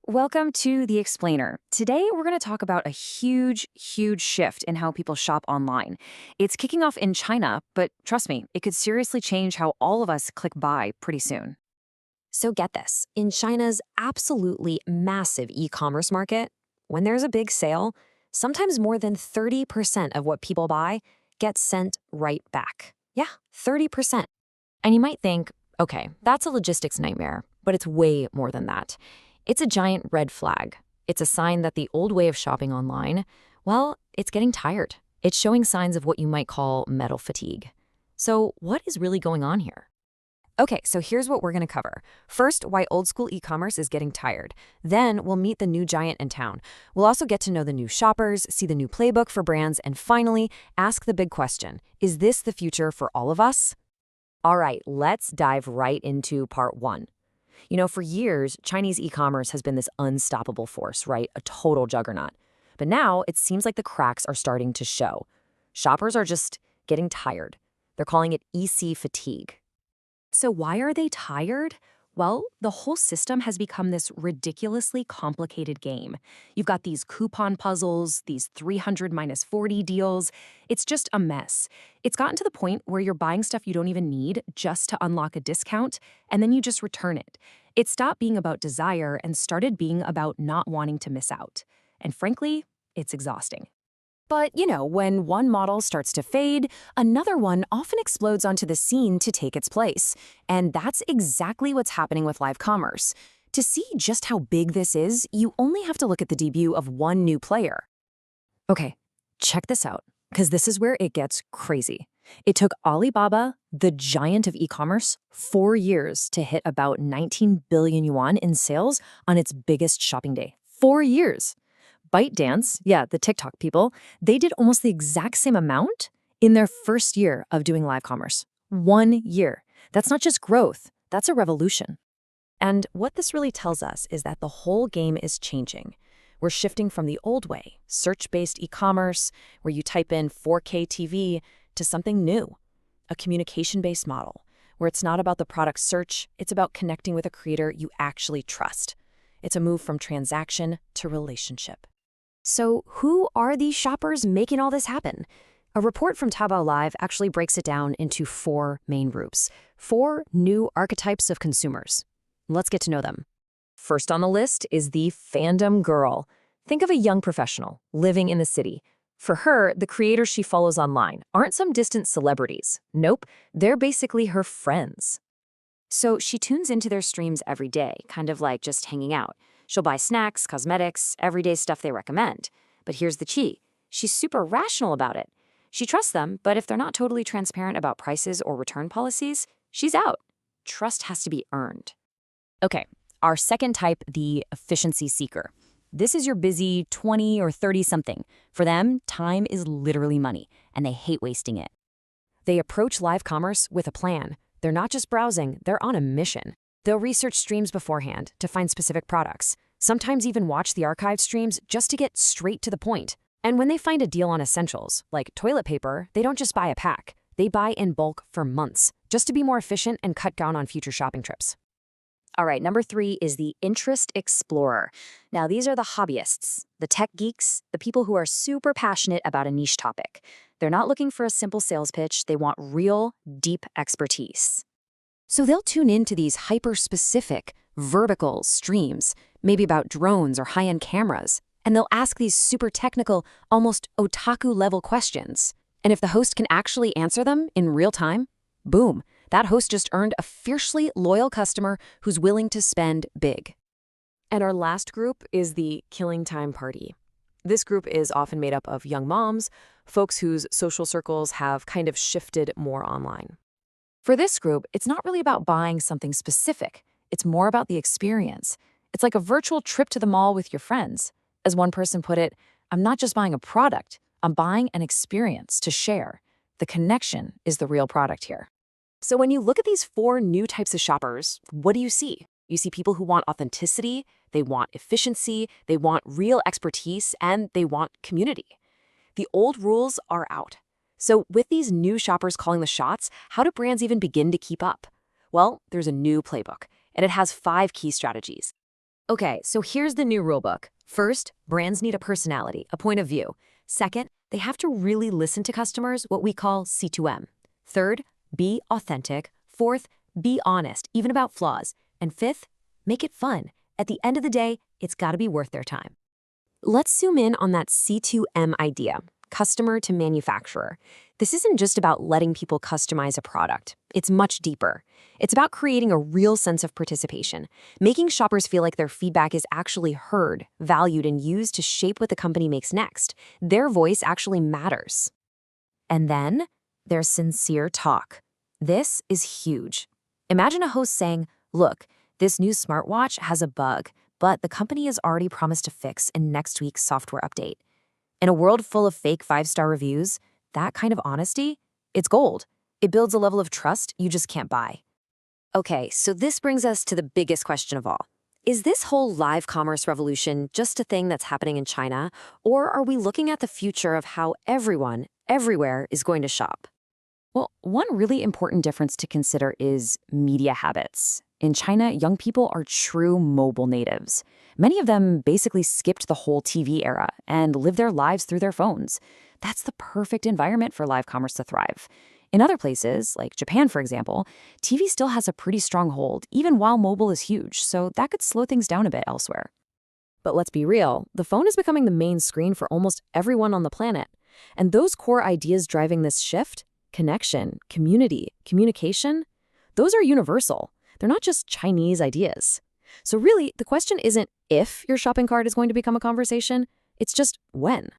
Welcome to The Explainer. Today, we're going to talk about a huge shift in how people shop online. It's kicking off in China, but trust me, it could seriously change how all of us click buy pretty soon. So get this, in China's absolutely massive e-commerce market, when there's a big sale, sometimes more than 30% of what people buy gets sent right back. Yeah, 30%. And you might think, okay, that's a logistics nightmare, but it's way more than that. It's a giant red flag. It's a sign that the old way of shopping online, well, it's getting tired. It's showing signs of what you might call metal fatigue. So what is really going on here? Okay, so here's what we're going to cover. First, why old school e-commerce is getting tired. Then, we'll meet the new giant in town. We'll also get to know the new shoppers, see the new playbook for brands, and finally, ask the big question, is this the future for all of us? All right, let's dive right into part one. For years, Chinese e-commerce has been this unstoppable force, right? A total juggernaut. But now, it seems like the cracks are starting to show. Shoppers are just getting tired. They're calling it EC fatigue. So, why are they tired? Well, the whole system has become this ridiculously complicated game. You've got these coupon puzzles, these 300 minus 40 deals. It's just a mess. It's gotten to the point where you're buying stuff you don't even need just to unlock a discount, and then you just return it. It stopped being about desire and started being about not wanting to miss out. And frankly, it's exhausting. But, when one model starts to fade, another one often explodes onto the scene to take its place. And that's exactly what's happening with live commerce. To see just how big this is, you only have to look at the debut of one new player. Okay, check this out, because this is where it gets crazy. It took Alibaba, the giant of e-commerce, 4 years to hit about 19 billion yuan in sales on its biggest shopping day. 4 years! ByteDance, yeah, the TikTok people, they did almost the exact same amount in their first year of doing live commerce. 1 year. That's not just growth, that's a revolution. And what this really tells us is that the whole game is changing. We're shifting from the old way, search-based e-commerce, where you type in 4K TV, to something new, a communication-based model, where it's not about the product search, it's about connecting with a creator you actually trust. It's a move from transaction to relationship. So who are these shoppers making all this happen? A report from Taobao Live actually breaks it down into 4 main groups, 4 new archetypes of consumers. Let's get to know them. First on the list is the fandom girl. Think of a young professional living in the city. For her, the creators she follows online aren't some distant celebrities. Nope, they're basically her friends. So she tunes into their streams every day, kind of like just hanging out. She'll buy snacks, cosmetics, everyday stuff they recommend. But here's the key. She's super rational about it. She trusts them, but if they're not totally transparent about prices or return policies, she's out. Trust has to be earned. Okay, our second type, the efficiency seeker. This is your busy 20 or 30-something. For them, time is literally money, and they hate wasting it. They approach live commerce with a plan. They're not just browsing, they're on a mission. They'll research streams beforehand to find specific products, sometimes even watch the archived streams just to get straight to the point. And when they find a deal on essentials, like toilet paper, they don't just buy a pack. They buy in bulk for months, just to be more efficient and cut down on future shopping trips. All right, number 3 is the interest explorer. Now, these are the hobbyists, the tech geeks, the people who are super passionate about a niche topic. They're not looking for a simple sales pitch. They want real, deep expertise. So they'll tune into these hyper-specific, vertical streams, maybe about drones or high-end cameras, and they'll ask these super technical, almost otaku-level questions. And if the host can actually answer them in real time, boom, that host just earned a fiercely loyal customer who's willing to spend big. And our last group is the killing time party. This group is often made up of young moms, folks whose social circles have kind of shifted more online. For this group, it's not really about buying something specific. It's more about the experience. It's like a virtual trip to the mall with your friends. As one person put it, I'm not just buying a product, I'm buying an experience to share. The connection is the real product here. So when you look at these 4 new types of shoppers, what do you see? You see people who want authenticity, they want efficiency, they want real expertise, and they want community. The old rules are out. So with these new shoppers calling the shots, how do brands even begin to keep up? Well, there's a new playbook, and it has 5 key strategies. Okay, so here's the new rulebook. First, brands need a personality, a point of view. Second, they have to really listen to customers, what we call C2M. Third, be authentic. Fourth, be honest, even about flaws. And fifth, make it fun. At the end of the day, it's got to be worth their time. Let's zoom in on that C2M idea, customer to manufacturer. This isn't just about letting people customize a product. It's much deeper. It's about creating a real sense of participation, making shoppers feel like their feedback is actually heard, valued, and used to shape what the company makes next. Their voice actually matters. And then there's sincere talk. This is huge. Imagine a host saying, "Look, this new smartwatch has a bug, but the company has already promised to fix in next week's software update." In a world full of fake 5-star reviews, that kind of honesty, it's gold. It builds a level of trust you just can't buy. Okay, so this brings us to the biggest question of all. Is this whole live commerce revolution just a thing that's happening in China, or are we looking at the future of how everyone, everywhere, is going to shop? Well, one really important difference to consider is media habits. In China, young people are true mobile natives. Many of them basically skipped the whole TV era and live their lives through their phones. That's the perfect environment for live commerce to thrive. In other places, like Japan, for example, TV still has a pretty strong hold, even while mobile is huge, so that could slow things down a bit elsewhere. But let's be real, the phone is becoming the main screen for almost everyone on the planet. And those core ideas driving this shift, connection, community, communication, those are universal. They're not just Chinese ideas. So really, the question isn't if your shopping cart is going to become a conversation, it's just when.